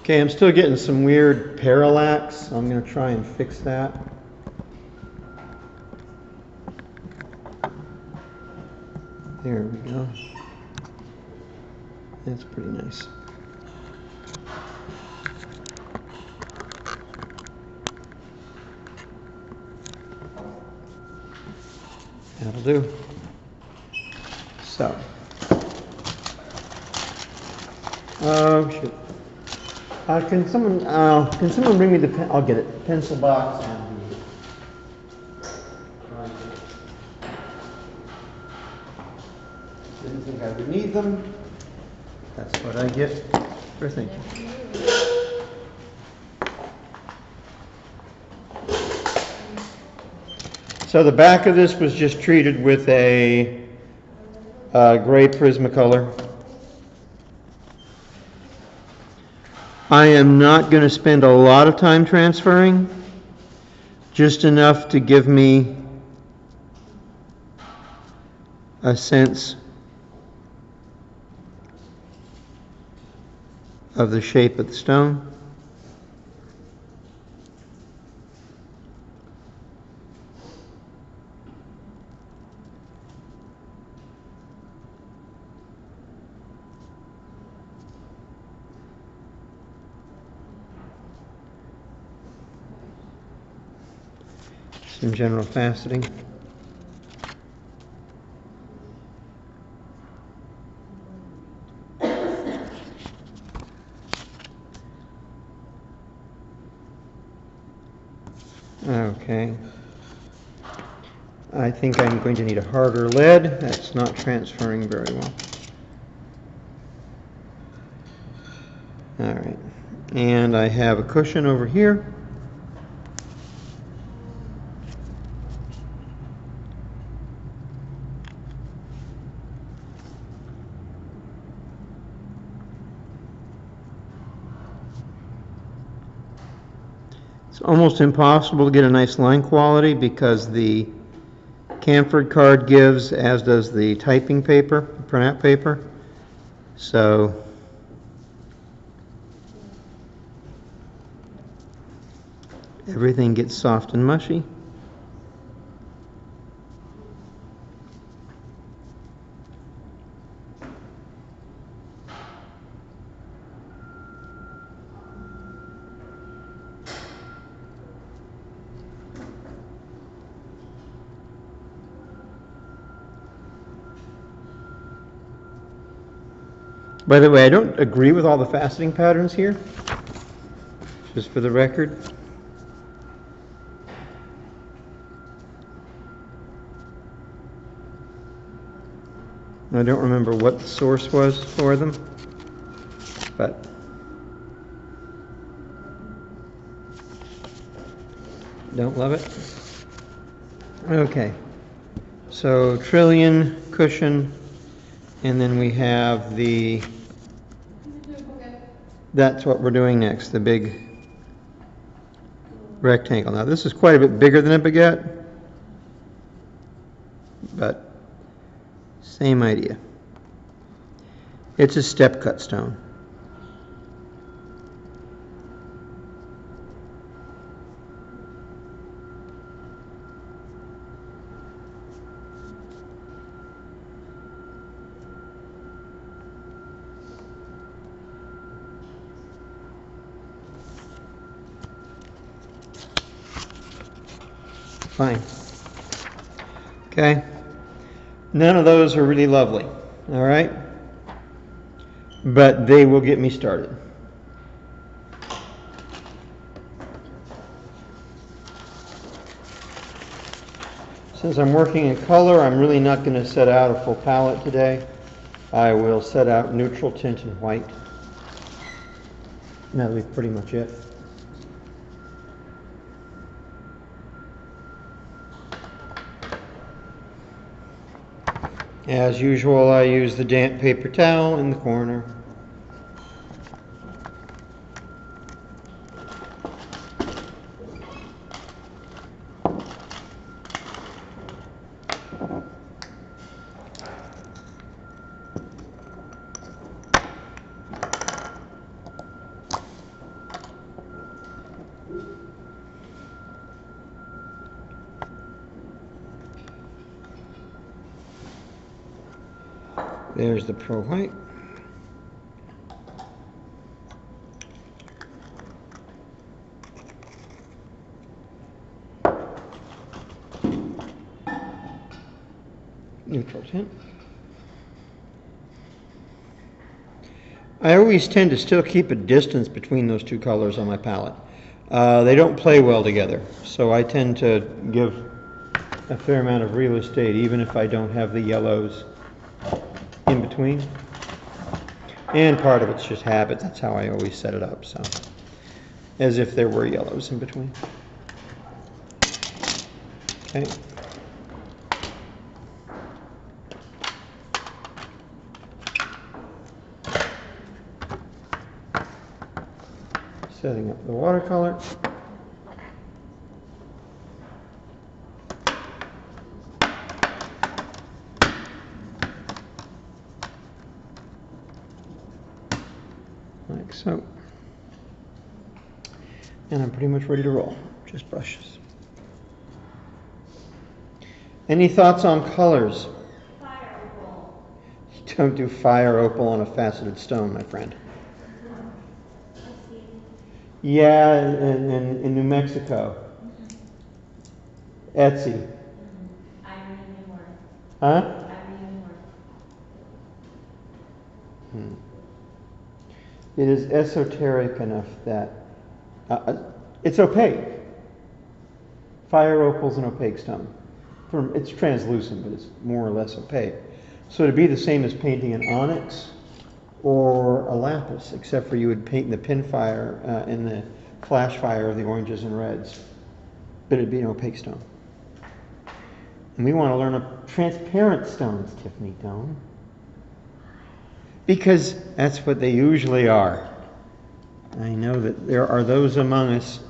Okay, I'm still getting some weird parallax, so I'm going to try and fix that. There we go. That's pretty nice. That'll do. So, oh shoot. Can someone bring me the pen? I'll get it. Pencil box and didn't think I would need them. That's what I get for thinking. So the back of this was just treated with a gray Prismacolor. I am not going to spend a lot of time transferring, just enough to give me a sense of the shape of the stone. Some general faceting. Okay. I think I'm going to need a harder lead. That's not transferring very well. All right. And I have a cushion over here. It's almost impossible to get a nice line quality because the Camford card gives, as does the typing paper, printout paper. So everything gets soft and mushy. By the way, I don't agree with all the faceting patterns here, just for the record. I don't remember what the source was for them, but don't love it. Okay, so trillion, cushion, and then we have the, that's what we're doing next, the big rectangle. Now this is quite a bit bigger than a baguette, but same idea. It's a step cut stone. Fine. Okay. None of those are really lovely, all right? But they will get me started. Since I'm working in color, I'm really not going to set out a full palette today. I will set out neutral tint and white. And that'll be pretty much it. As usual, I use the damp paper towel in the corner. There's the pearl white. Neutral tint. I always tend to still keep a distance between those two colors on my palette. They don't play well together, so I tend to give a fair amount of real estate even if I don't have the yellows in between. And part of it's just habit. That's how I always set it up, so as if there were yellows in between. Okay. Setting up the watercolor. Like so. And I'm pretty much ready to roll. Just brushes. Any thoughts on colors? Fire opal. You don't do fire opal on a faceted stone, my friend. Yeah, in New Mexico. Etsy. Irene Newworth. Huh? Irene Newworth. It is esoteric enough that it's opaque. Fire opal's an opaque stone. It's translucent, but it's more or less opaque. So it'd be the same as painting an onyx or a lapis, except for you would paint the pin fire in the flash fire of the oranges and reds. But it'd be an opaque stone. And we want to learn transparent stones, Tiffany, don't? Because that's what they usually are. I know that there are those among us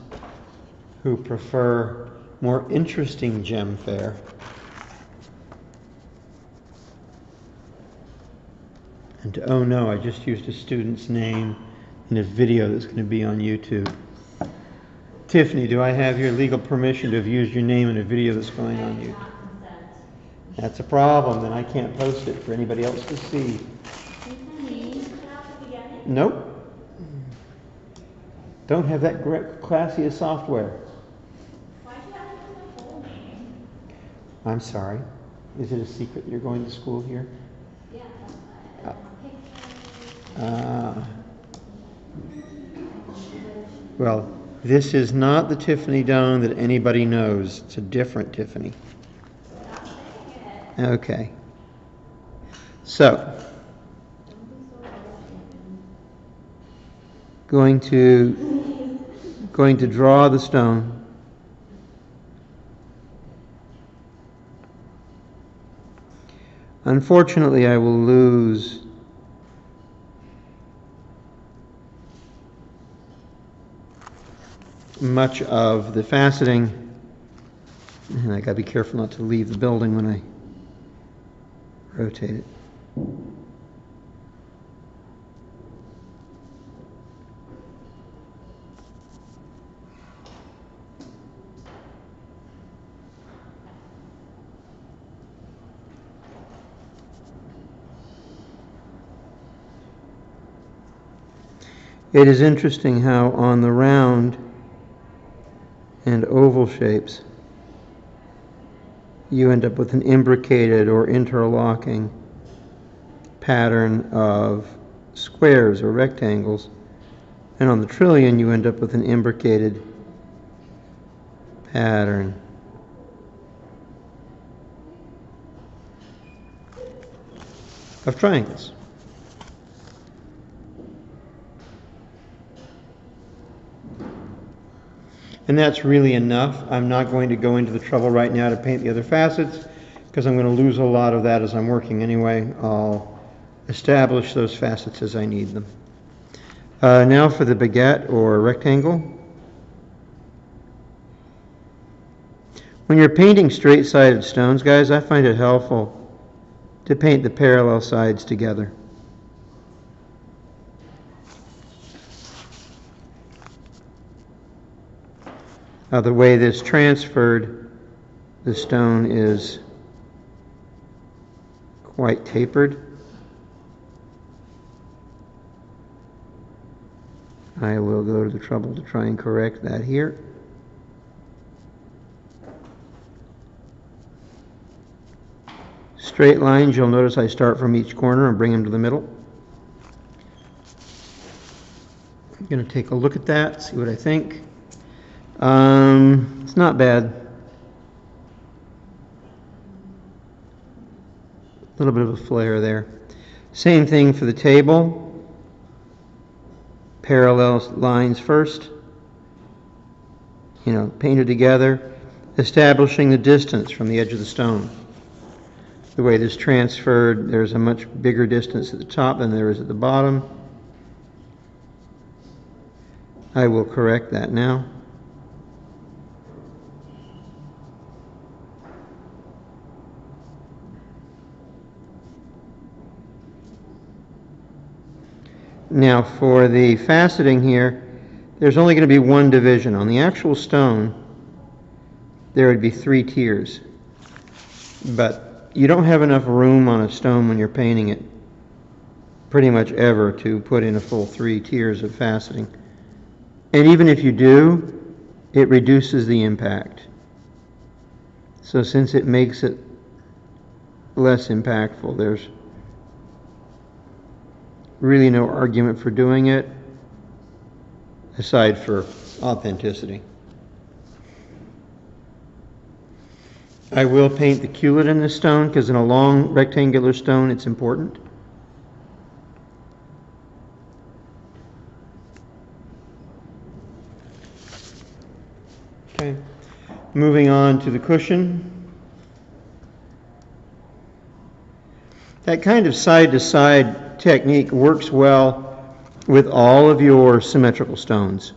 who prefer more interesting gem fare. And oh no, I just used a student's name in a video that's going to be on YouTube. Tiffany, do I have your legal permission to have used your name in a video that's going on YouTube? That's a problem, then I can't post it for anybody else to see. Nope. Don't have that classy of software. Why do you have to put the whole name? I'm sorry. Is it a secret that you're going to school here? Yeah, that's Well, this is not the Tiffany Doan that anybody knows. It's a different Tiffany. Stop saying it. Okay. So, going to draw the stone. Unfortunately, I will lose much of the faceting, and I gotta be careful not to leave the building when I rotate it. It is interesting how on the round and oval shapes you end up with an imbricated or interlocking pattern of squares or rectangles, and on the trillion you end up with an imbricated pattern of triangles. And that's really enough. I'm not going to go into the trouble right now to paint the other facets because I'm going to lose a lot of that as I'm working anyway. I'll establish those facets as I need them. Now for the baguette or rectangle. When you're painting straight-sided stones, guys, I find it helpful to paint the parallel sides together. The way this transferred, the stone is quite tapered. I will go to the trouble to try and correct that here. Straight lines, you'll notice I start from each corner and bring them to the middle. I'm going to take a look at that, see what I think. It's not bad. A little bit of a flare there. Same thing for the table. Parallel lines first. Painted together, establishing the distance from the edge of the stone. The way this transferred, there's a much bigger distance at the top than there is at the bottom. I will correct that now. Now for the faceting here, there's only going to be one division. On the actual stone, there would be 3 tiers. But you don't have enough room on a stone when you're painting it, pretty much ever, to put in a full 3 tiers of faceting. And even if you do, it reduces the impact. So since it makes it less impactful, there's really no argument for doing it, aside for authenticity. I will paint the culet in this stone, because in a long rectangular stone it's important. Okay, moving on to the cushion. That kind of side-to-side technique works well with all of your symmetrical stones.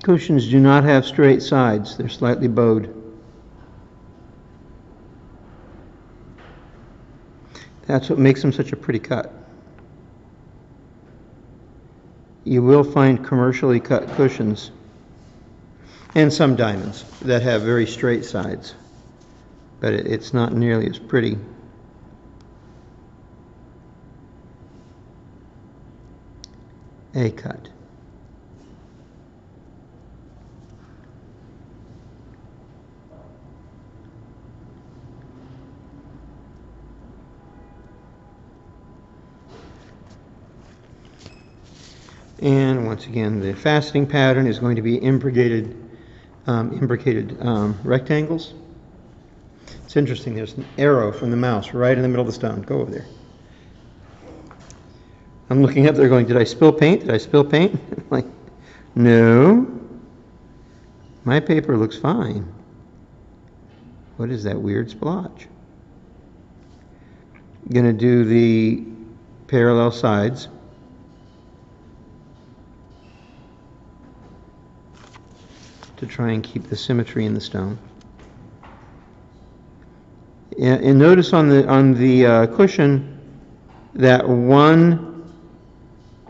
Cushions do not have straight sides. They're slightly bowed. That's what makes them such a pretty cut. You will find commercially cut cushions, and some diamonds, that have very straight sides, but it's not nearly as pretty. A cut. And once again, the faceting pattern is going to be imbricated rectangles. It's interesting, there's an arrow from the mouse right in the middle of the stone. Go over there. I'm looking up there going, did I spill paint? Did I spill paint? Like, no. My paper looks fine. What is that weird splotch? I'm going to do the parallel sides. To try and keep the symmetry in the stone. And notice on the cushion that one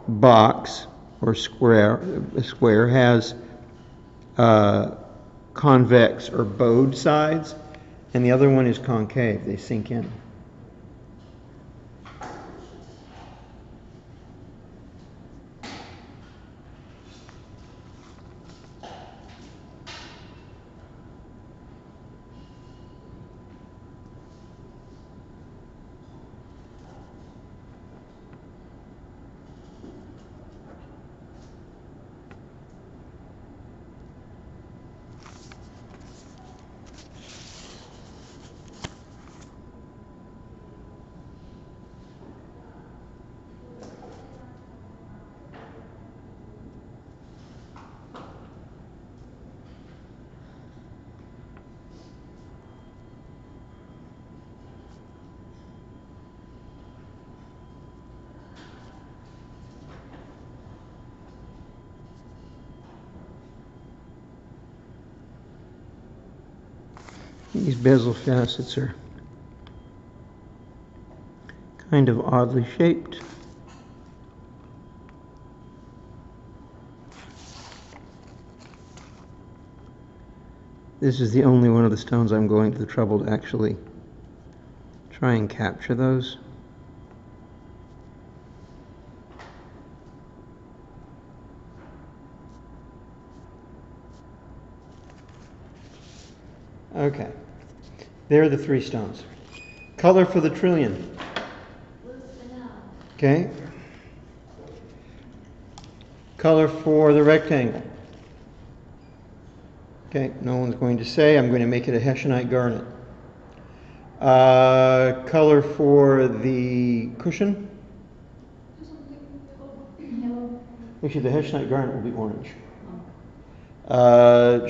box or square has convex or bowed sides, and the other one is concave. They sink in. These bezel facets are kind of oddly shaped. This is the only one of the stones I'm going to the trouble to actually try and capture those. Okay, there are the three stones. Color for the trillion. Blue spinel. Okay. Color for the rectangle. Okay, no one's going to say. I'm going to make it a Hessianite garnet. Color for the cushion. Actually, the Hessianite garnet will be orange.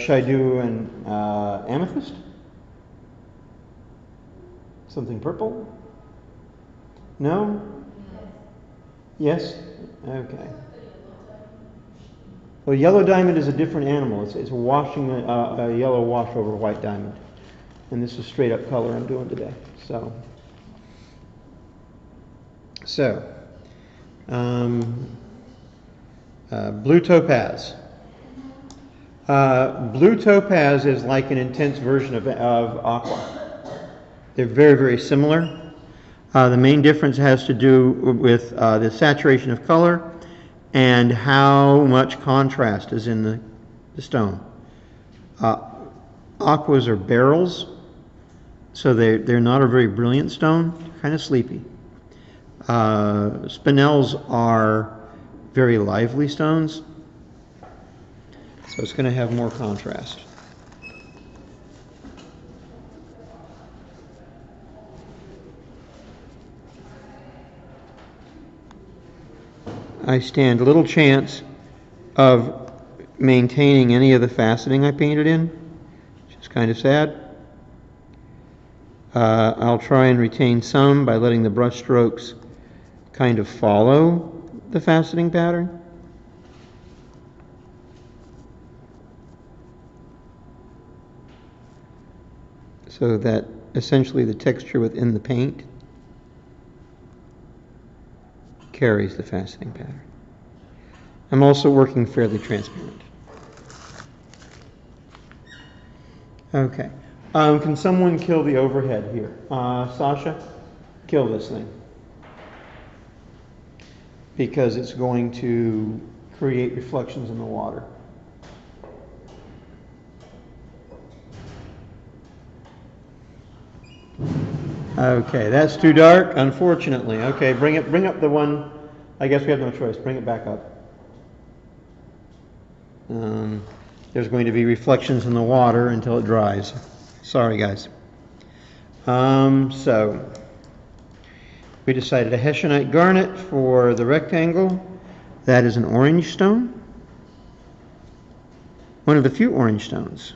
Should I do an amethyst? Something purple? No? Yes? Okay. Well, yellow diamond is a different animal. It's washing a yellow wash over a white diamond. And this is straight up color I'm doing today. Blue topaz. Blue topaz is like an intense version of aqua. They're very, very similar. The main difference has to do with the saturation of color and how much contrast is in the stone. Aquas are beryls, so they're not a very brilliant stone, kind of sleepy. Spinels are very lively stones, so it's going to have more contrast. I stand little chance of maintaining any of the faceting I painted in, which is kind of sad. I'll try and retain some by letting the brush strokes kind of follow the faceting pattern. So that essentially the texture within the paint carries the faceting pattern. I'm also working fairly transparent. Okay. Can someone kill the overhead here? Sasha, kill this thing. Because it's going to create reflections in the water. Okay, that's too dark, unfortunately. Okay, bring up the one. I guess we have no choice. Bring it back up. There's going to be reflections in the water until it dries. Sorry, guys. So we decided a Hessianite garnet for the rectangle. That is an orange stone. One of the few orange stones.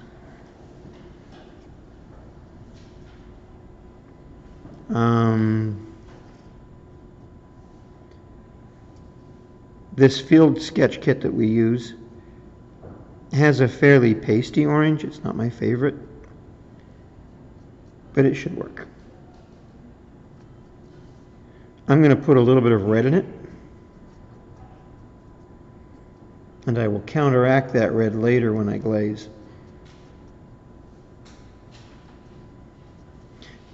This field sketch kit that we use has a fairly pasty orange. It's not my favorite, but it should work. I'm going to put a little bit of red in it, and I will counteract that red later when I glaze.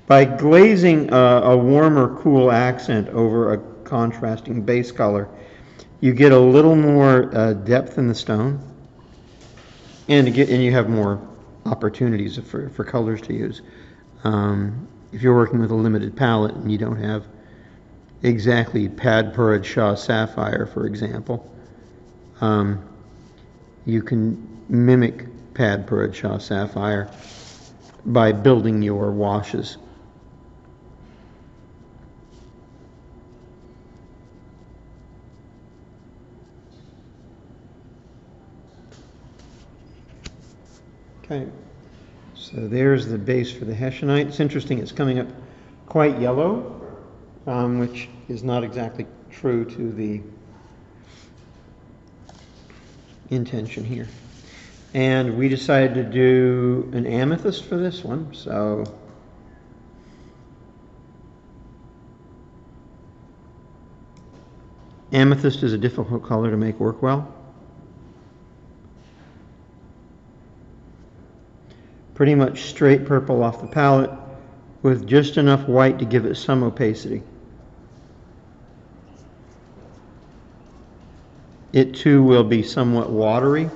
By glazing a warm or cool accent over a contrasting base color, you get a little more depth in the stone, and you have more opportunities for colors to use. If you're working with a limited palette and you don't have exactly Padpurad Shah Sapphire, for example, you can mimic Padpurad Shah Sapphire by building your washes. Okay, so there's the base for the Hessianite. It's interesting, it's coming up quite yellow, which is not exactly true to the intention here. And we decided to do an amethyst for this one, so amethyst is a difficult color to make work well. Pretty much straight purple off the palette with just enough white to give it some opacity. It too will be somewhat watery.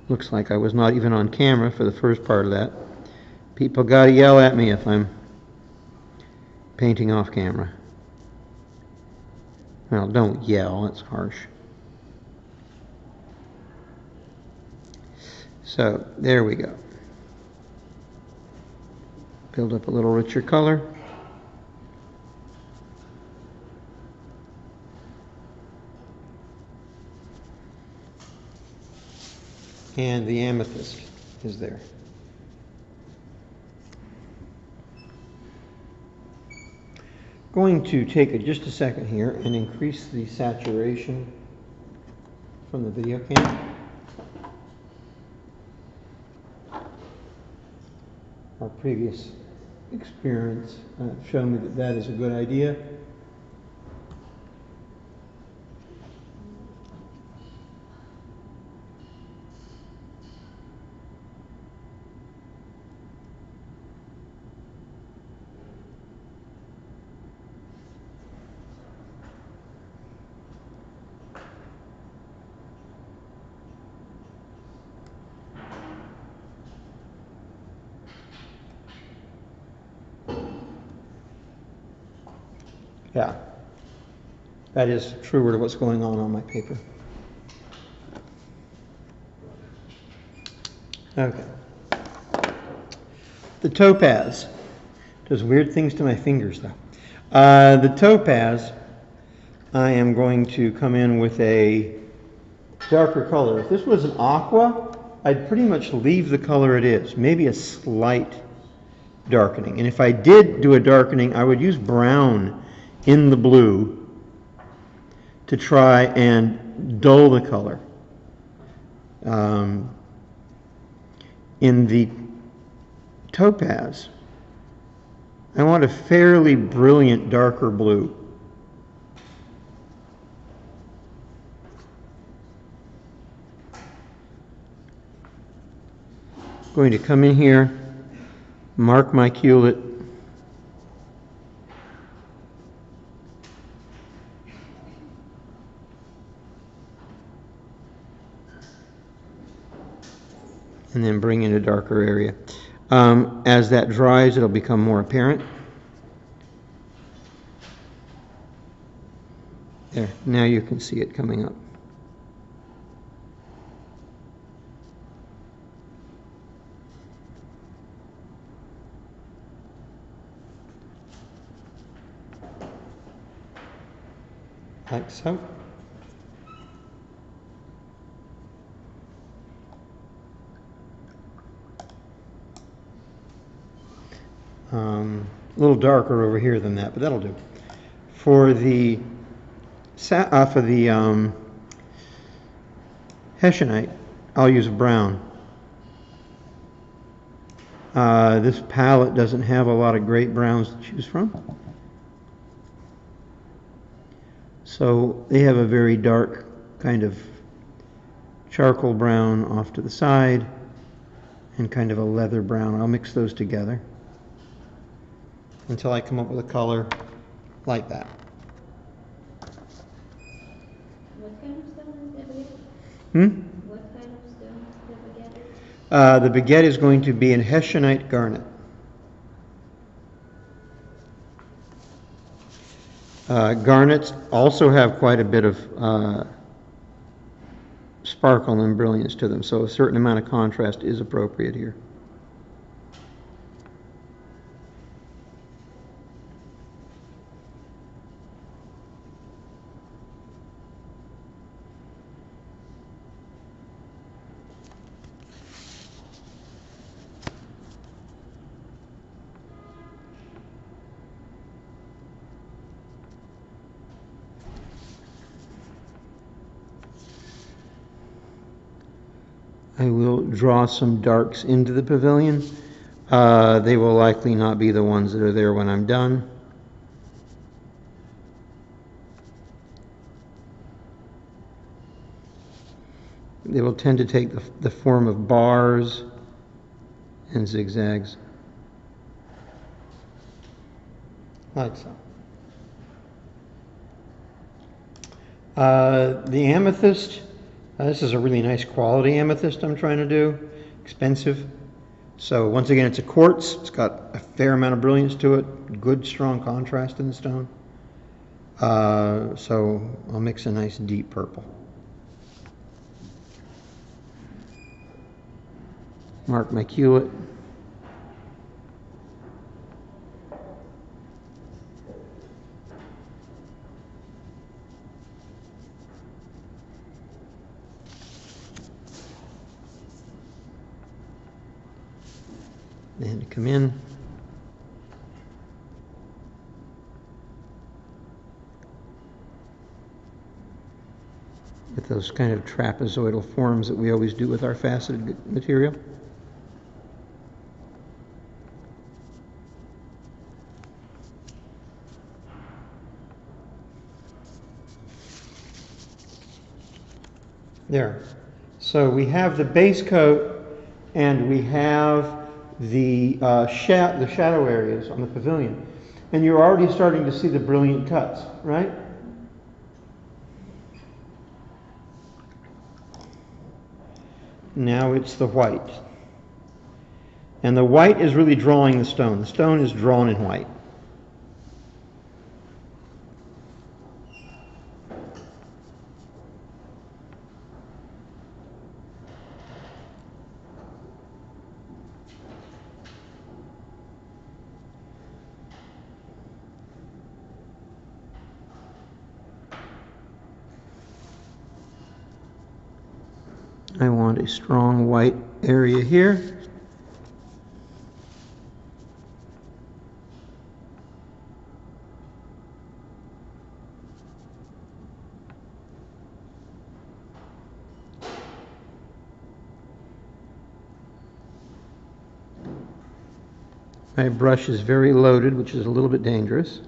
Looks like I was not even on camera for the first part of that. People gotta yell at me if I'm painting off camera. Well, don't yell, it's harsh. So, there we go. Build up a little richer color. And the amethyst is there. Going to take just a second here and increase the saturation from the video cam. Our previous experience showed me that that is a good idea. Yeah, that is truer to what's going on my paper. Okay. The topaz does weird things to my fingers, though. The topaz, I am going to come in with a darker color. If this was an aqua, I'd pretty much leave the color it is, maybe a slight darkening. And if I did do a darkening, I would use brown in the blue to try and dull the color. In the topaz, I want a fairly brilliant darker blue. Going to come in here, mark my culet, and then bring in a darker area. As that dries, it'll become more apparent. There, now you can see it coming up. Like so. A little darker over here than that, but that'll do. For the Hessianite, I'll use brown. This palette doesn't have a lot of great browns to choose from. So they have a very dark kind of charcoal brown off to the side and kind of a leather brown. I'll mix those together until I come up with a color like that. What kind of stone is the baguette? What kind of stone is the baguette? The baguette is going to be in Hessianite garnet. Garnets also have quite a bit of sparkle and brilliance to them, so a certain amount of contrast is appropriate here. I will draw some darks into the pavilion. They will likely not be the ones that are there when I'm done. They will tend to take the form of bars and zigzags. Like so. The amethyst, this is a really nice quality amethyst I'm trying to do. Expensive. So once again, it's a quartz. It's got a fair amount of brilliance to it. Good, strong contrast in the stone. So I'll mix a nice deep purple. Mark my culet. And come in. With those kind of trapezoidal forms that we always do with our faceted material. There. So we have the base coat and we have the shadow areas on the pavilion. And you're already starting to see the brilliant cuts, right? Now it's the white. And the white is really drawing the stone. The stone is drawn in white. I want a strong white area here. My brush is very loaded, which is a little bit dangerous.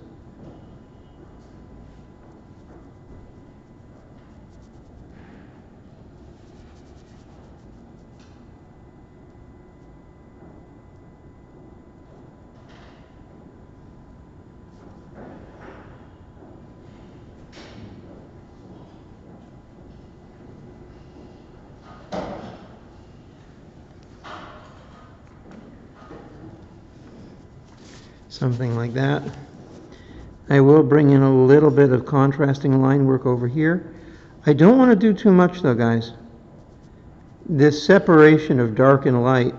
Something like that. I will bring in a little bit of contrasting line work over here. I don't want to do too much though, guys. This separation of dark and light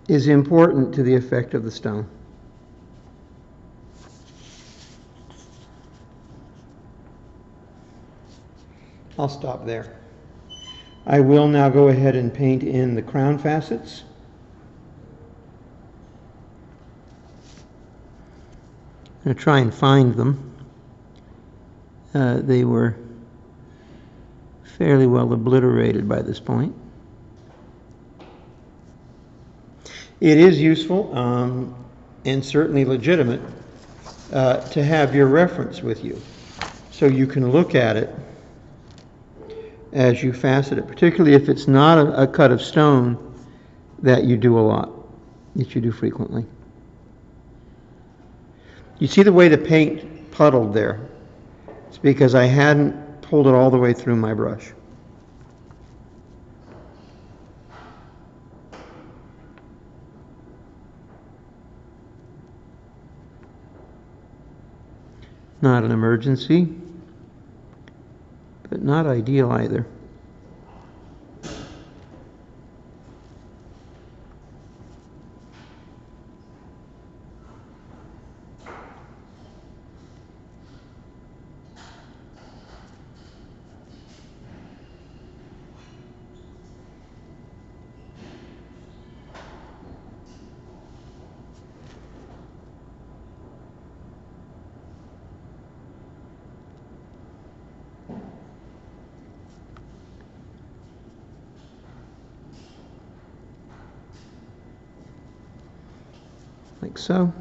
is important to the effect of the stone. I'll stop there. I will now go ahead and paint in the crown facets. I'm going to try and find them. They were fairly well obliterated by this point. It is useful and certainly legitimate to have your reference with you so you can look at it as you facet it, particularly if it's not a cut of stone that you do a lot, that you do frequently. You see the way the paint puddled there? It's because I hadn't pulled it all the way through my brush. Not an emergency, but not ideal either. like so.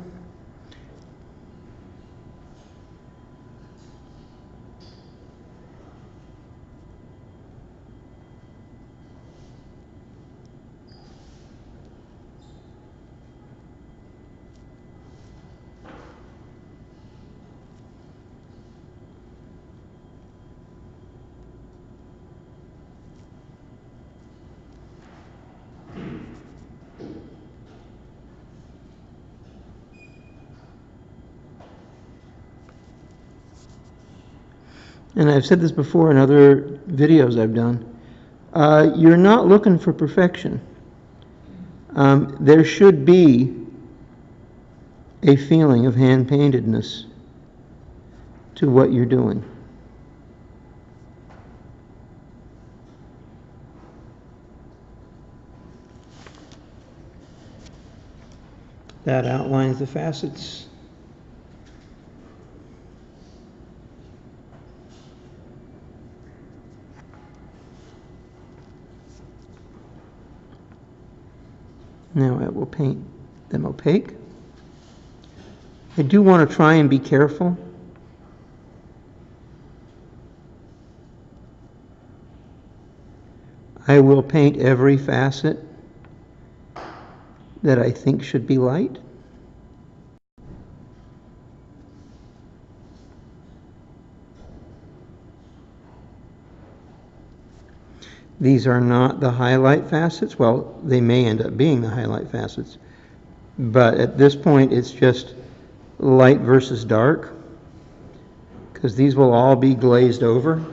And I've said this before in other videos I've done, you're not looking for perfection. There should be a feeling of hand-paintedness to what you're doing. That outlines the facets. Now I will paint them opaque. I do want to try and be careful. I will paint every facet that I think should be light. These are not the highlight facets. Well, they may end up being the highlight facets. But at this point, it's just light versus dark, because these will all be glazed over.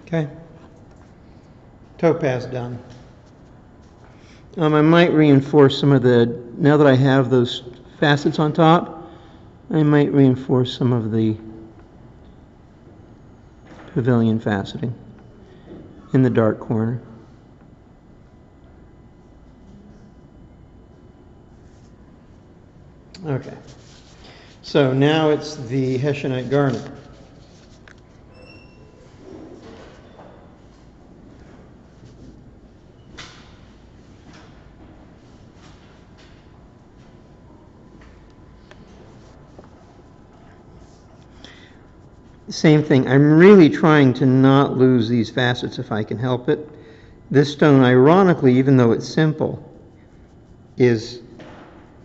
Okay, topaz done. I might reinforce some of the, now that I have those facets on top, I might reinforce some of the pavilion faceting in the dark corner. Okay, so now it's the Hessianite garnet. Same thing, I'm really trying to not lose these facets if I can help it. This stone, ironically, even though it's simple, is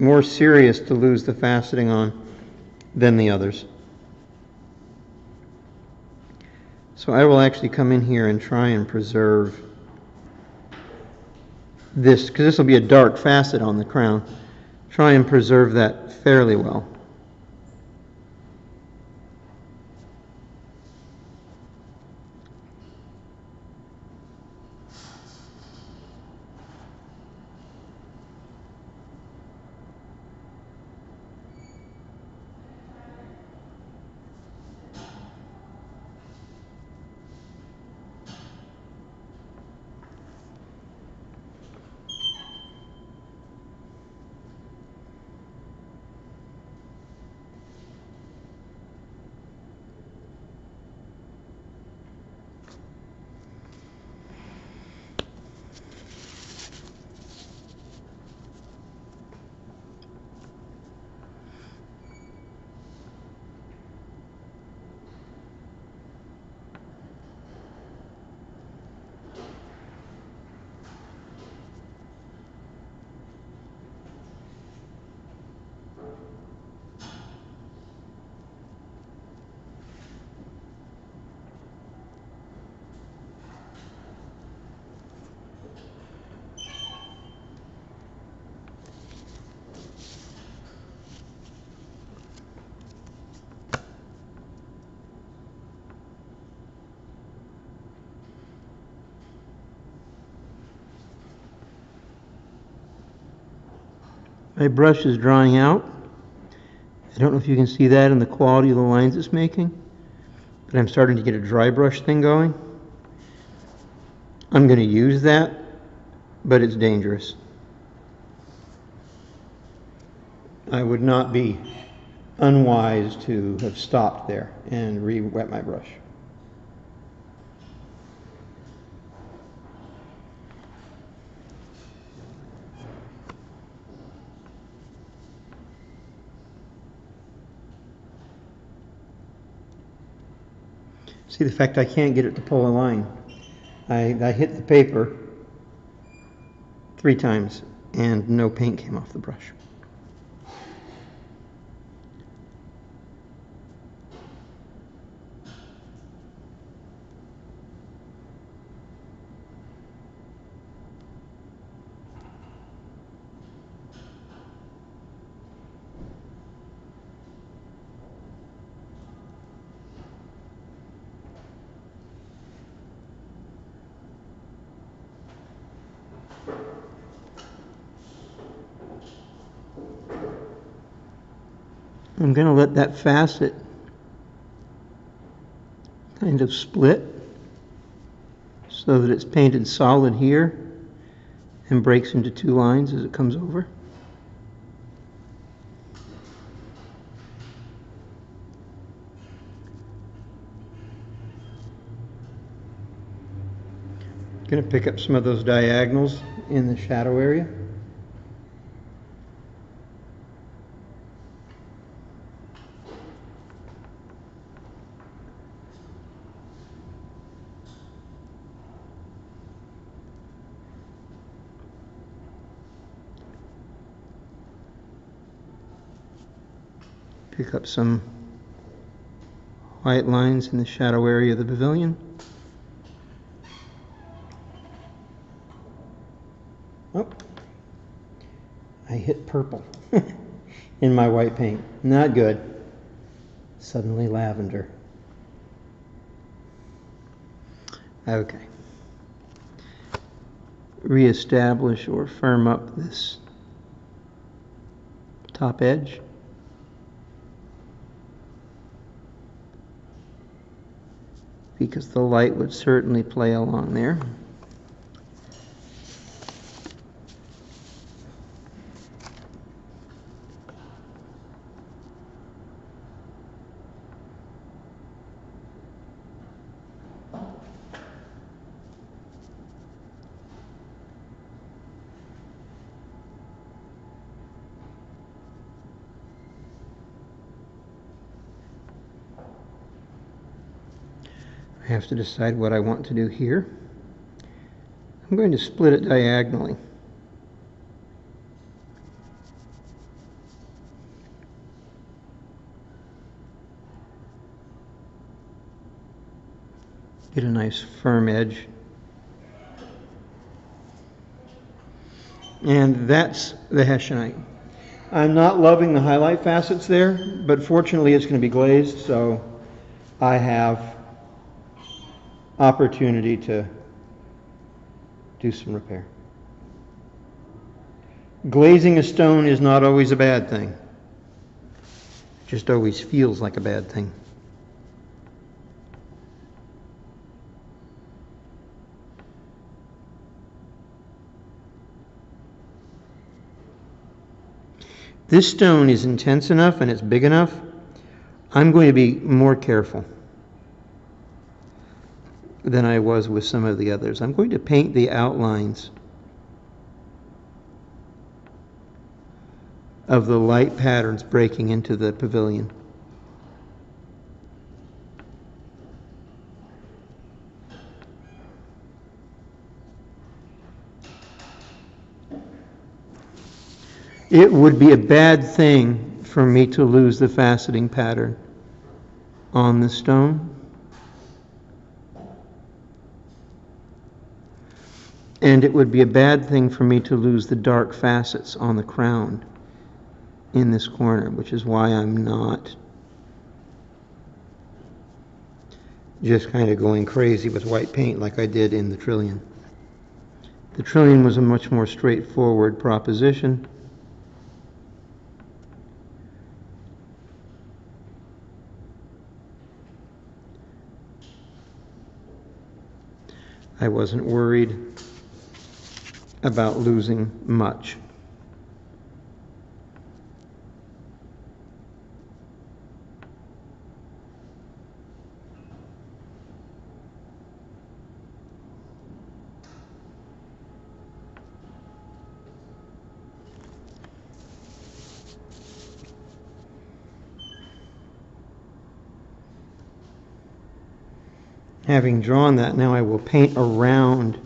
more serious to lose the faceting on than the others. So I will actually come in here and try and preserve this, because this will be a dark facet on the crown. Try and preserve that fairly well. My brush is drying out. I don't know if you can see that in the quality of the lines it's making. but I'm starting to get a dry brush thing going. I'm going to use that, but it's dangerous. I would not be unwise to have stopped there and re-wet my brush. See, the fact I can't get it to pull a line. I hit the paper 3 times and no paint came off the brush. I'm going to let that facet kind of split so that it's painted solid here and breaks into 2 lines as it comes over. Going to pick up some of those diagonals in the shadow area. Pick up some white lines in the shadow area of the pavilion. Oh, I hit purple in my white paint. Not good. Suddenly lavender. Okay. Reestablish or firm up this top edge. Because the light would certainly play along there. I have to decide what I want to do here. I'm going to split it diagonally. Get a nice firm edge. And that's the Hessianite. I'm not loving the highlight facets there, but fortunately it's going to be glazed, so I have opportunity to do some repair. Glazing a stone is not always a bad thing. It just always feels like a bad thing. This stone is intense enough and it's big enough. I'm going to be more careful than I was with some of the others. I'm going to paint the outlines of the light patterns breaking into the pavilion. It would be a bad thing for me to lose the faceting pattern on the stone. And it would be a bad thing for me to lose the dark facets on the crown in this corner, which is why I'm not just kind of going crazy with white paint like I did in the Trillion. The Trillion was a much more straightforward proposition. I wasn't worried about losing much. Having drawn that, now I will paint around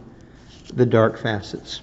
the dark facets.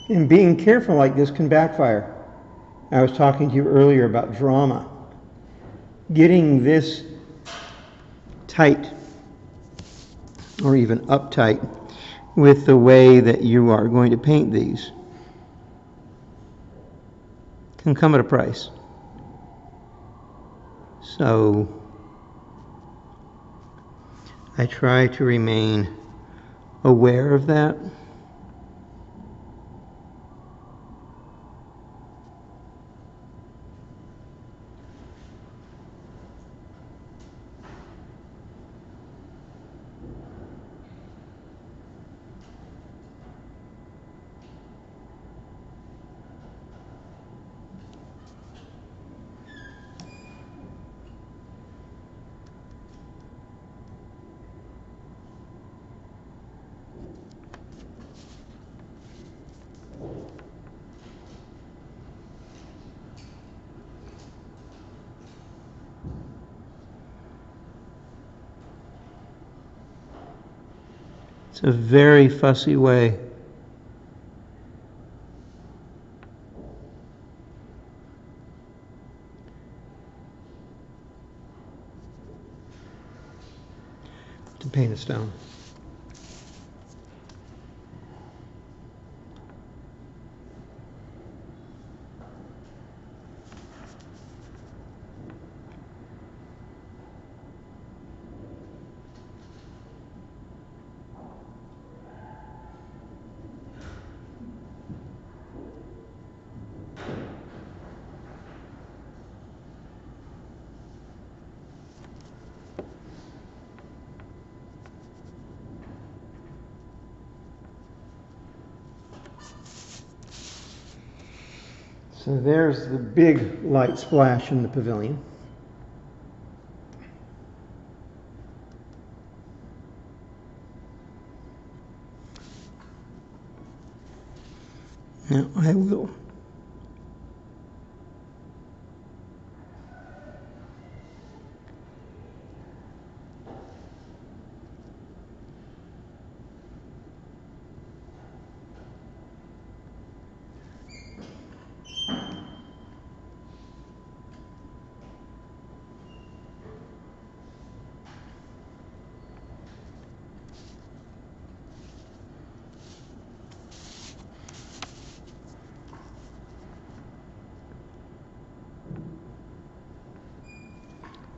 And being careful like this can backfire. I was talking to you earlier about drama. Getting this tight, or even uptight, with the way that you are going to paint these can come at a price. So I try to remain aware of that. It's a very fussy way. To paint a stone. So there's the big light splash in the pavilion. Now I will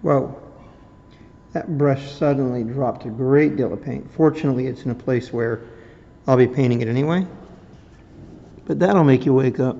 Whoa, that brush suddenly dropped a great deal of paint. Fortunately, it's in a place where I'll be painting it anyway, but that'll make you wake up.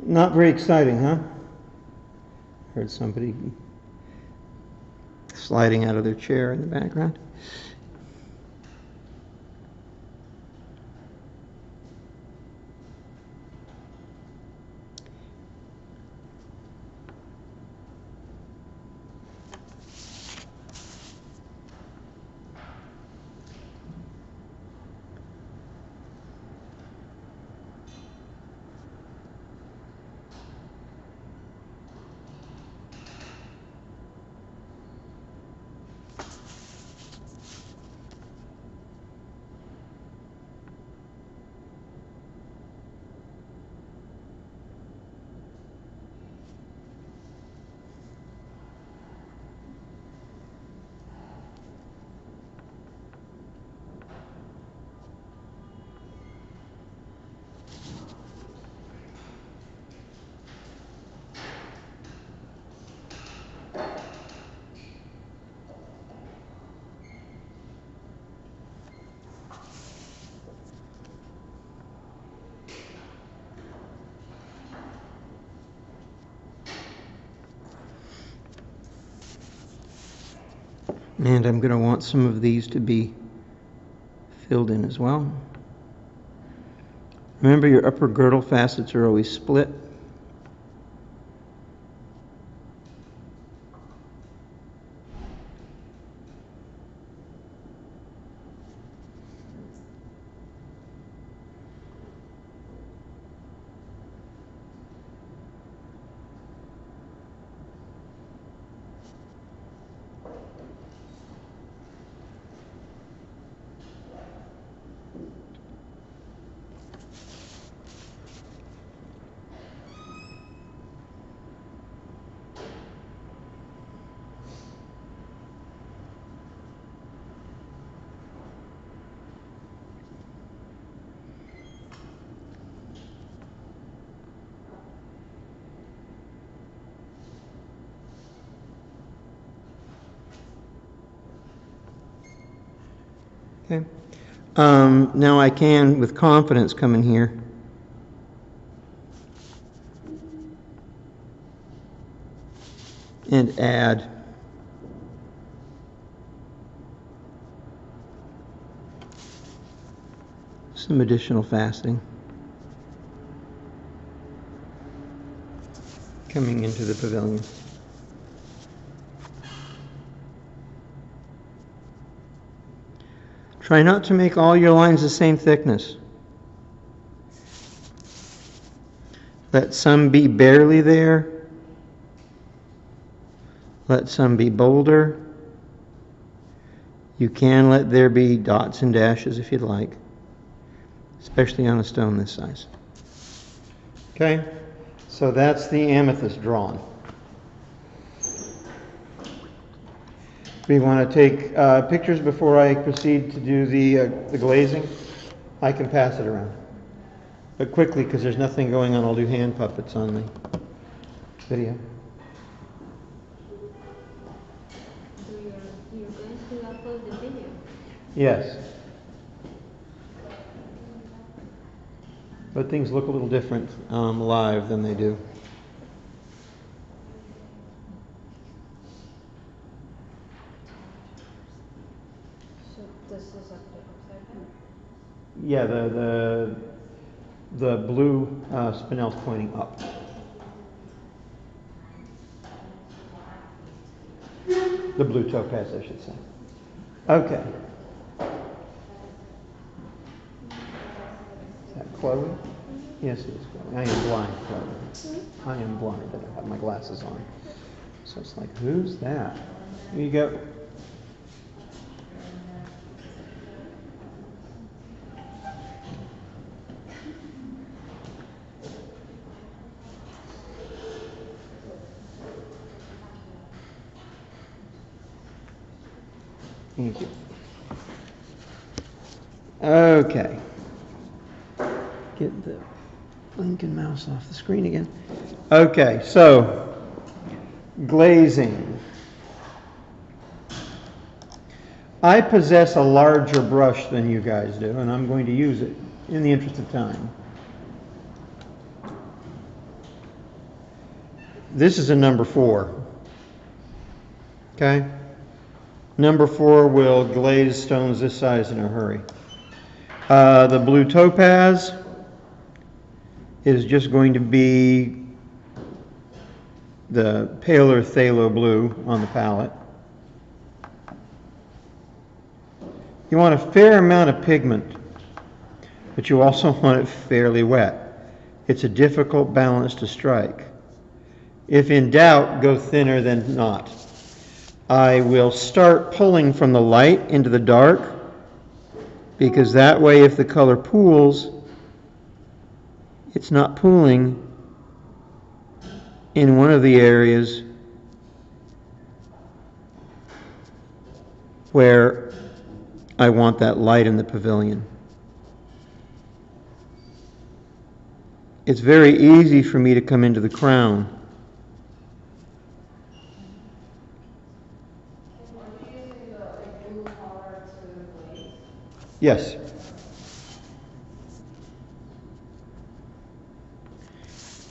Not very exciting, huh? Heard somebody sliding out of their chair in the background. And I'm going to want some of these to be filled in as well. Remember, your upper girdle facets are always split. Okay. Now I can, with confidence, come in here and add some additional faceting coming into the pavilion. Try not to make all your lines the same thickness. Let some be barely there. Let some be bolder. You can let there be dots and dashes if you'd like, especially on a stone this size. Okay, so that's the amethyst drawn. We want to take pictures before I proceed to do the glazing. I can pass it around. But quickly, because there's nothing going on, I'll do hand puppets on the video. So you're going to upload the video? Yes. But things look a little different live than they do. So this is upside down? Yeah, the blue spinel's pointing up. The blue topaz, I should say. Okay. Is that Chloe? Yes, it is Chloe. I am blind, Chloe. I am blind. I don't have my glasses on. So it's like, who's that? Here you go. Thank you. Okay. Get the blinking mouse off the screen again. Okay, so glazing. I possess a larger brush than you guys do, and I'm going to use it in the interest of time. this is a number 4. Okay? Number 4 will glaze stones this size in a hurry. The blue topaz is just going to be the paler phthalo blue on the palette. You want a fair amount of pigment, but you also want it fairly wet. It's a difficult balance to strike. If in doubt, go thinner than not. I will start pulling from the light into the dark, because that way if the color pools, it's not pooling in one of the areas where I want that light in the pavilion. It's very easy for me to come into the crown. Are you using the blue color to glaze? Yes.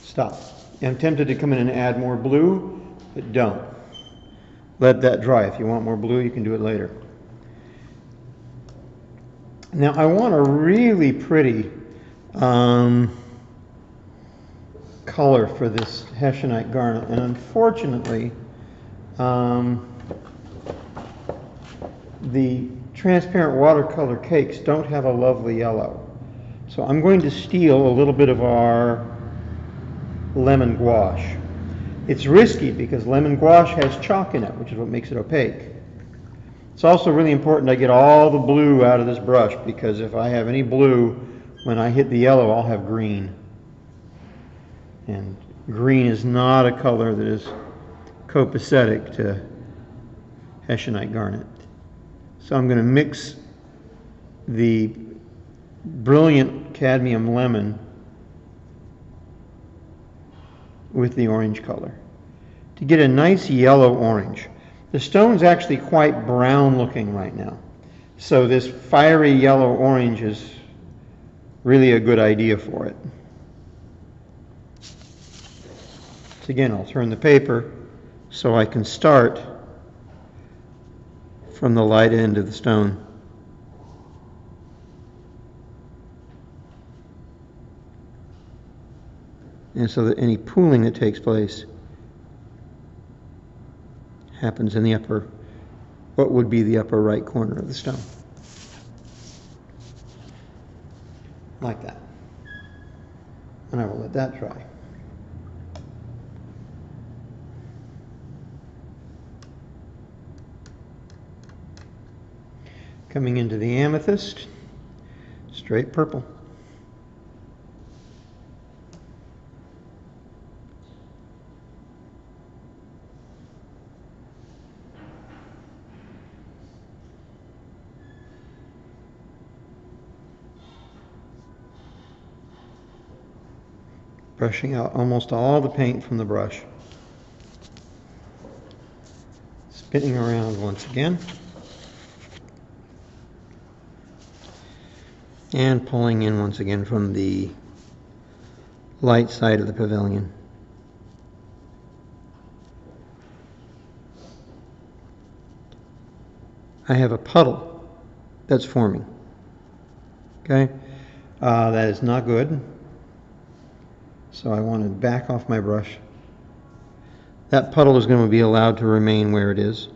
Stop. I'm tempted to come in and add more blue, but don't. Let that dry. If you want more blue, you can do it later. Now I want a really pretty color for this Hessianite garnet, and unfortunately the transparent watercolor cakes don't have a lovely yellow. So I'm going to steal a little bit of our lemon gouache. It's risky because lemon gouache has chalk in it, which is what makes it opaque. It's also really important I get all the blue out of this brush, because if I have any blue, when I hit the yellow, I'll have green. And green is not a color that is copacetic to Hessianite garnet. So I'm going to mix the brilliant cadmium lemon with the orange color to get a nice yellow orange. The stone's actually quite brown looking right now, so this fiery yellow orange is really a good idea for it. So again, I'll turn the paper so I can start from the light end of the stone. And so that any pooling that takes place happens in the upper, what would be the upper right corner of the stone. Like that. And I will let that dry. Coming into the amethyst, straight purple. Brushing out almost all the paint from the brush. Spinning around once again. And pulling in once again from the light side of the pavilion. I have a puddle that's forming. Okay? That is not good. So I want to back off my brush. That puddle is going to be allowed to remain where it is.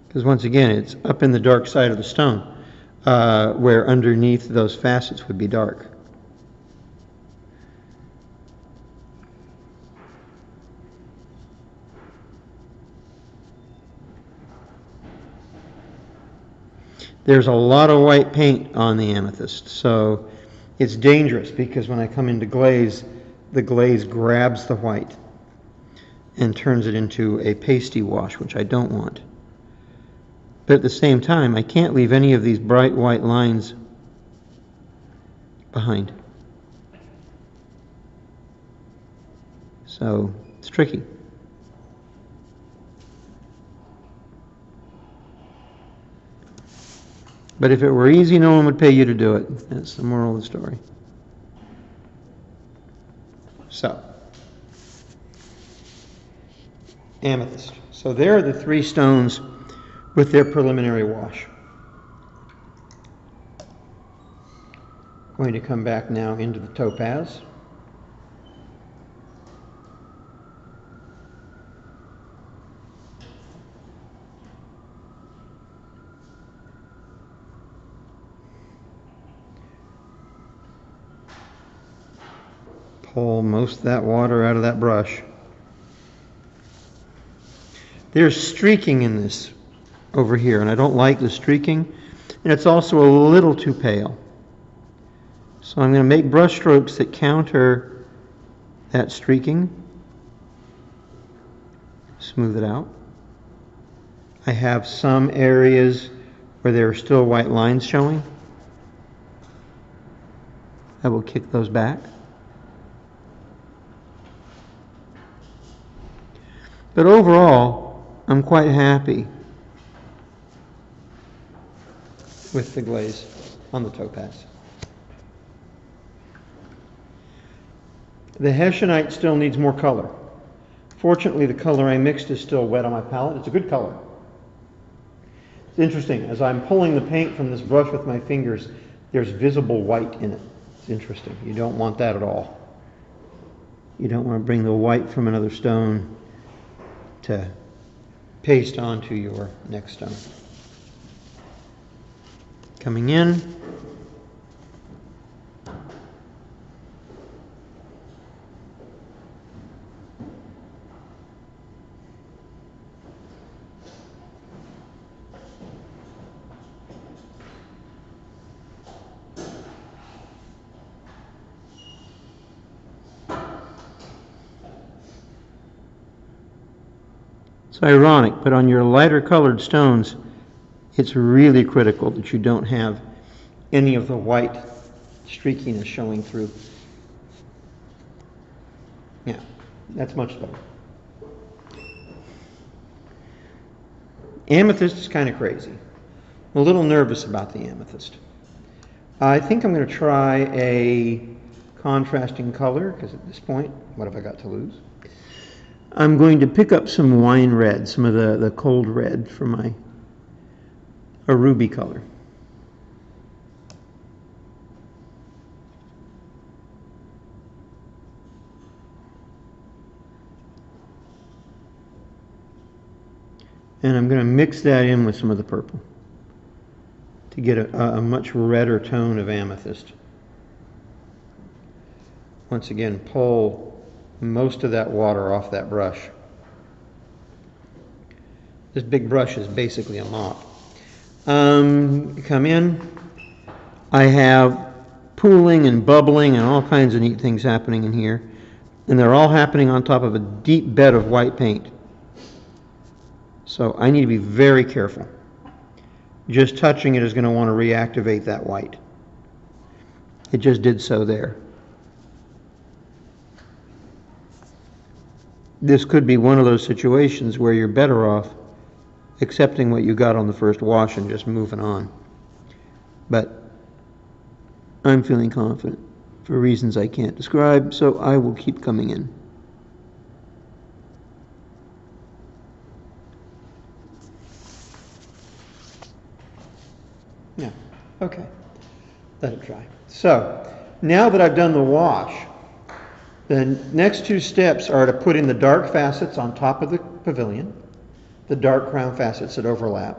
Because once again, it's up in the dark side of the stone, where underneath those facets would be dark. There's a lot of white paint on the amethyst, so it's dangerous because when I come into glaze, the glaze grabs the white and turns it into a pasty wash, which I don't want. But at the same time, I can't leave any of these bright white lines behind. So it's tricky. But if it were easy, no one would pay you to do it. That's the moral of the story. So, amethyst. So there are the three stones with their preliminary wash. Going to come back now into the topaz. Pull most of that water out of that brush. There's streaking in this over here, and I don't like the streaking, and it's also a little too pale. So I'm going to make brush strokes that counter that streaking. Smooth it out. I have some areas where there are still white lines showing. I will kick those back. But overall, I'm quite happy with the glaze on the topaz. The Hessianite still needs more color. Fortunately, the color I mixed is still wet on my palette. It's a good color. It's interesting. As I'm pulling the paint from this brush with my fingers, there's visible white in it. It's interesting. You don't want that at all. You don't want to bring the white from another stone to paste onto your next stone. Coming in. It's ironic, but on your lighter colored stones, it's really critical that you don't have any of the white streakiness showing through. Yeah, that's much better. Amethyst is kind of crazy. I'm a little nervous about the amethyst. I think I'm going to try a contrasting color, because at this point, what have I got to lose? I'm going to pick up some wine red, some of the cold red for a ruby color. And I'm going to mix that in with some of the purple to get a much redder tone of amethyst. Once again, pull most of that water off that brush. This big brush is basically a mop. Come in. I have pooling and bubbling and all kinds of neat things happening in here. And they're all happening on top of a deep bed of white paint. So I need to be very careful. Just touching it is going to want to reactivate that white. It just did so there. This could be one of those situations where you're better off accepting what you got on the first wash and just moving on. But I'm feeling confident for reasons I can't describe, so I will keep coming in. Yeah, okay. Let it dry. So, now that I've done the wash, the next two steps are to put in the dark facets on top of the pavilion, the dark crown facets that overlap,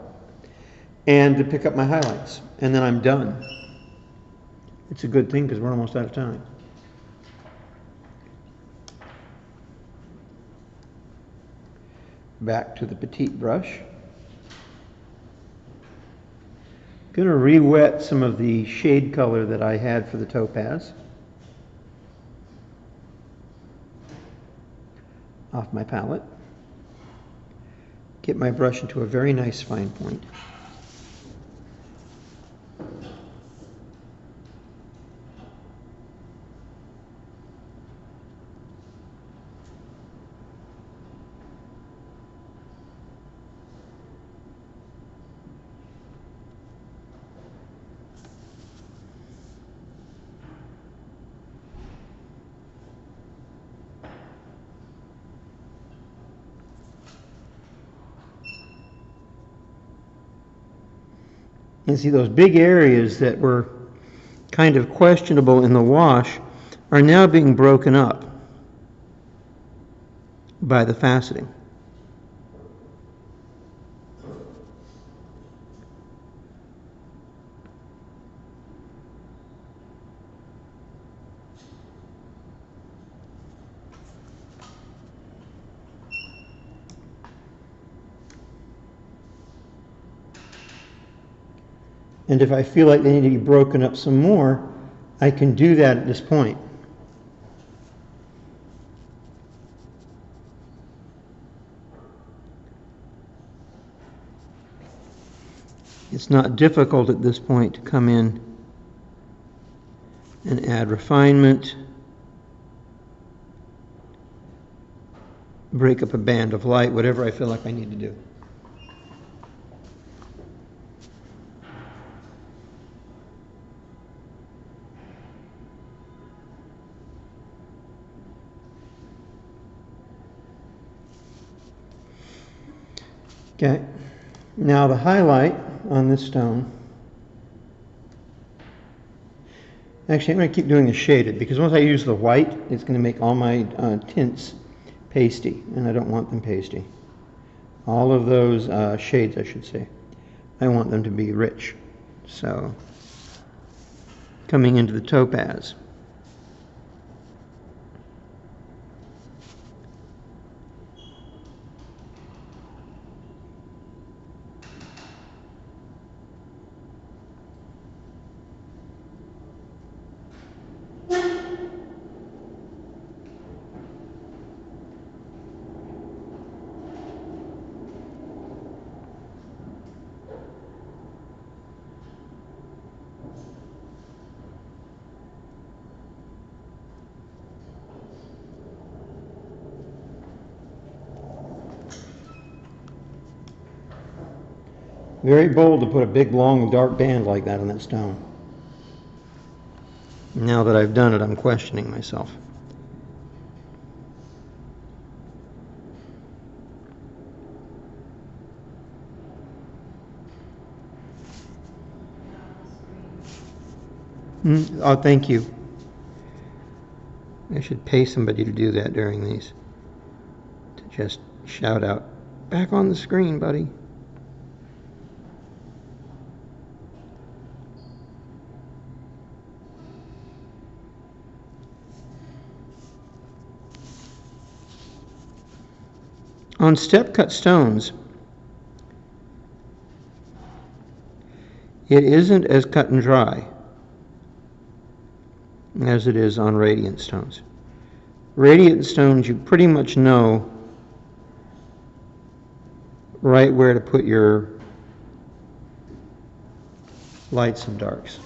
and to pick up my highlights. And then I'm done. It's a good thing because we're almost out of time. Back to the petite brush. Going to re-wet some of the shade color that I had for the topaz off my palette. Get my brush into a very nice fine point. And see, those big areas that were kind of questionable in the wash are now being broken up by the faceting. And if I feel like they need to be broken up some more, I can do that at this point. It's not difficult at this point to come in and add refinement, break up a band of light, whatever I feel like I need to do. Okay, now the highlight on this stone, actually I'm going to keep doing the shaded because once I use the white, it's going to make all my tints pasty, and I don't want them pasty. All of those shades, I should say, I want them to be rich. So, coming into the topaz. Very bold to put a big, long, dark band like that on that stone. Now that I've done it, I'm questioning myself. Oh, thank you. I should pay somebody to do that during these. To just shout out, "Back on the screen, buddy." On step-cut stones, it isn't as cut and dry as it is on radiant stones. Radiant stones, you pretty much know right where to put your lights and darks.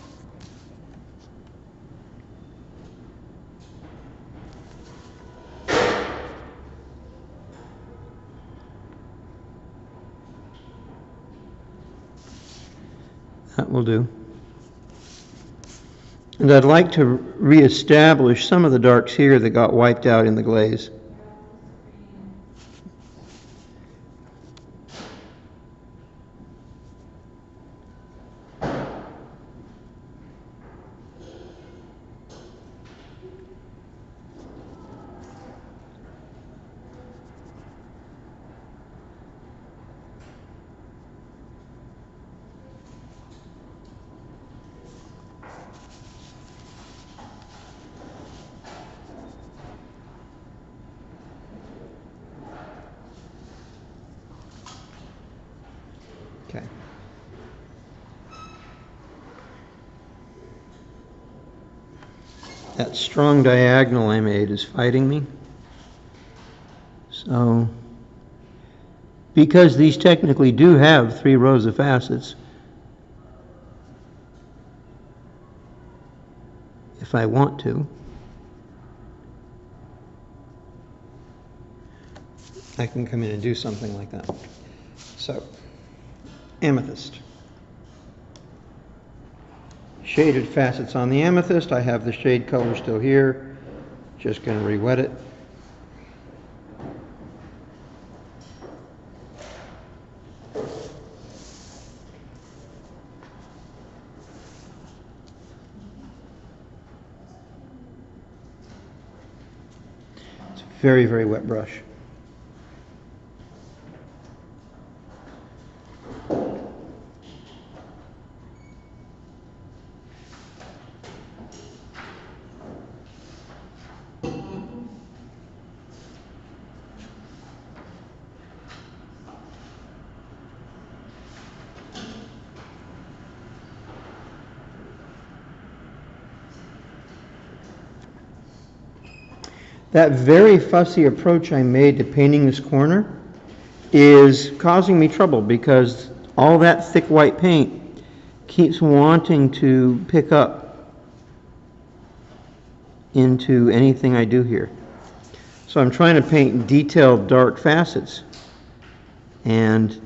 That will do. And I'd like to reestablish some of the darks here that got wiped out in the glaze. Okay. That strong diagonal I made is fighting me. So, because these technically do have 3 rows of facets, if I want to, I can come in and do something like that. So, amethyst. Shaded facets on the amethyst. I have the shade color still here. Just going to re-wet it. Very, very wet brush. That very fussy approach I made to painting this corner is causing me trouble because all that thick white paint keeps wanting to pick up into anything I do here. So I'm trying to paint detailed dark facets, and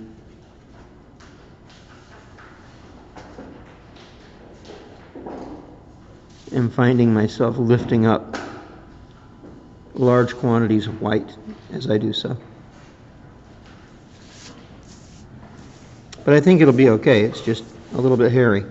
am finding myself lifting up large quantities of white as I do so. But I think it'll be okay. It's just a little bit hairy.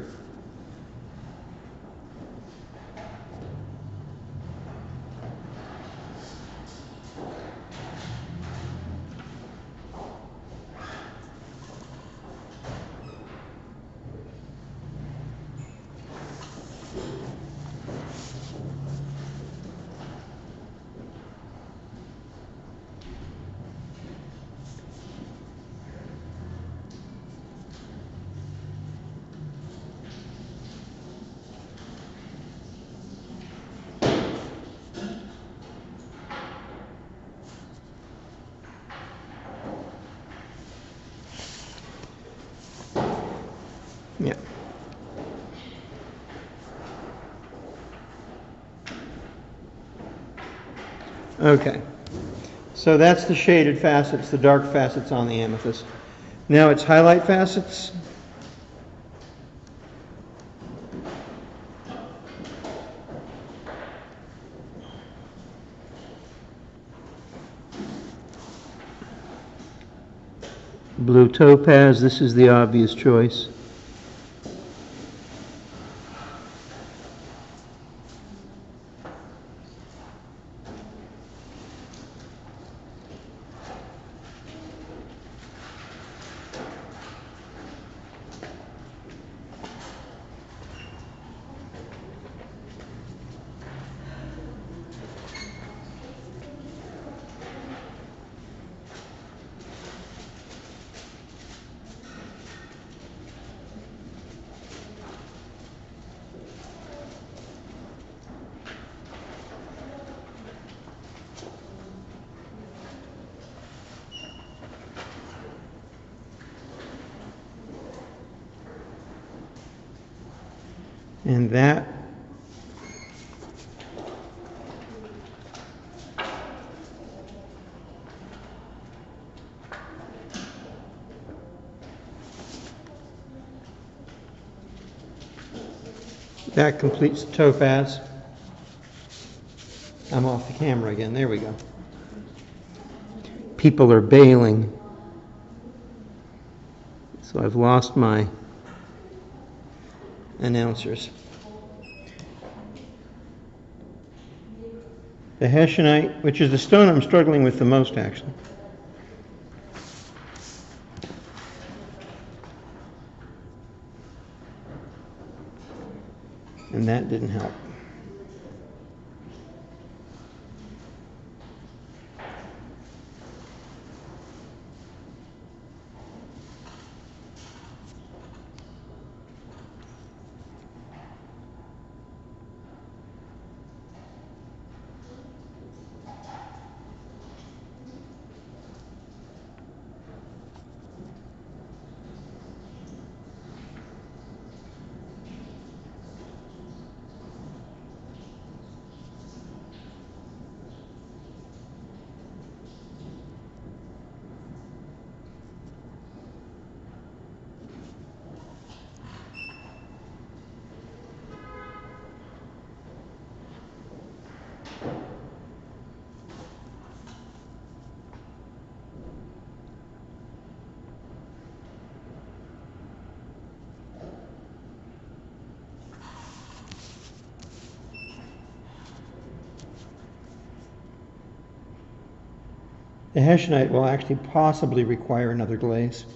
Yeah. Okay. So that's the shaded facets, the dark facets on the amethyst. Now it's highlight facets. Blue topaz, this is the obvious choice. And that completes the topaz. I'm off the camera again. There we go. People are bailing. So I've lost my announcers. The Hessianite, which is the stone I'm struggling with the most, actually. And that didn't help. The Hessianite will actually possibly require another glaze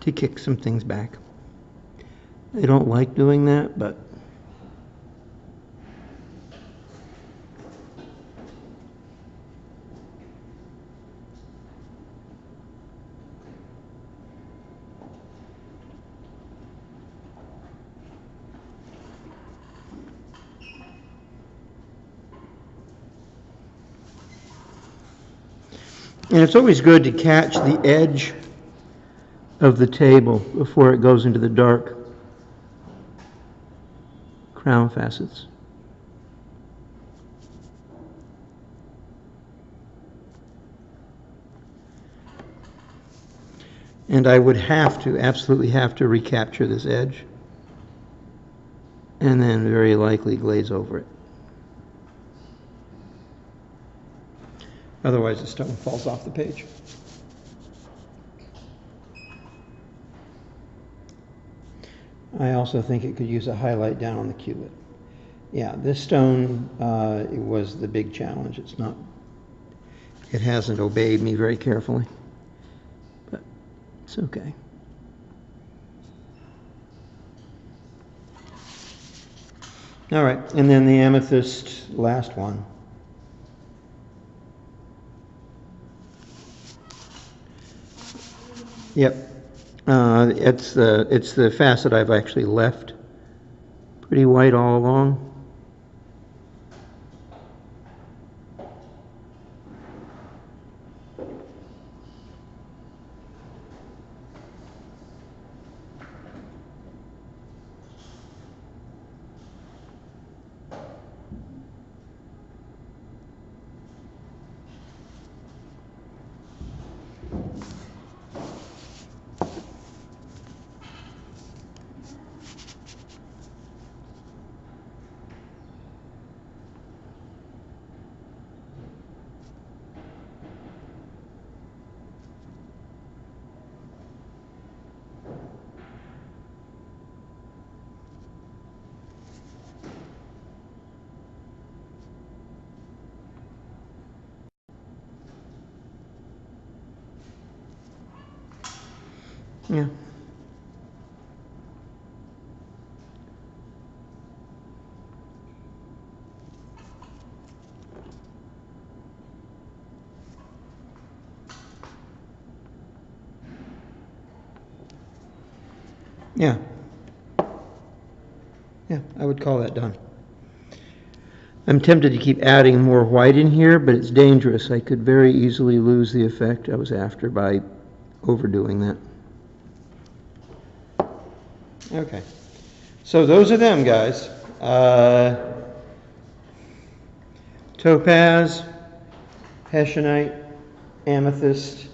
to kick some things back. I don't like doing that, but and it's always good to catch the edge of the table before it goes into the dark crown facets. And I would absolutely have to recapture this edge, and then very likely glaze over it. Otherwise the stone falls off the page. I also think it could use a highlight down on the cubit. Yeah, this stone it was the big challenge. It hasn't obeyed me very carefully, but it's okay. All right, and then the amethyst, last one. Yep, it's the facet I've actually left pretty white all along. Yeah. Yeah. Yeah, I would call that done. I'm tempted to keep adding more white in here, but it's dangerous. I could very easily lose the effect I was after by overdoing that. Okay. So those are them, guys. Topaz, Hessianite, amethyst.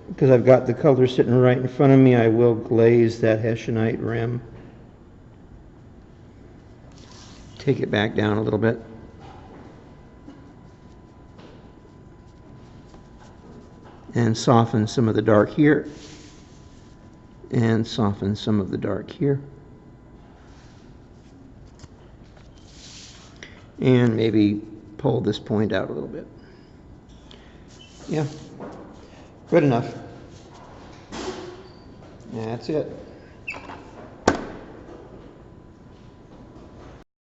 Because I've got the color sitting right in front of me, I will glaze that Hessianite rim. Take it back down a little bit. And soften some of the dark here. And soften some of the dark here. And maybe pull this point out a little bit. Yeah, good enough. That's it.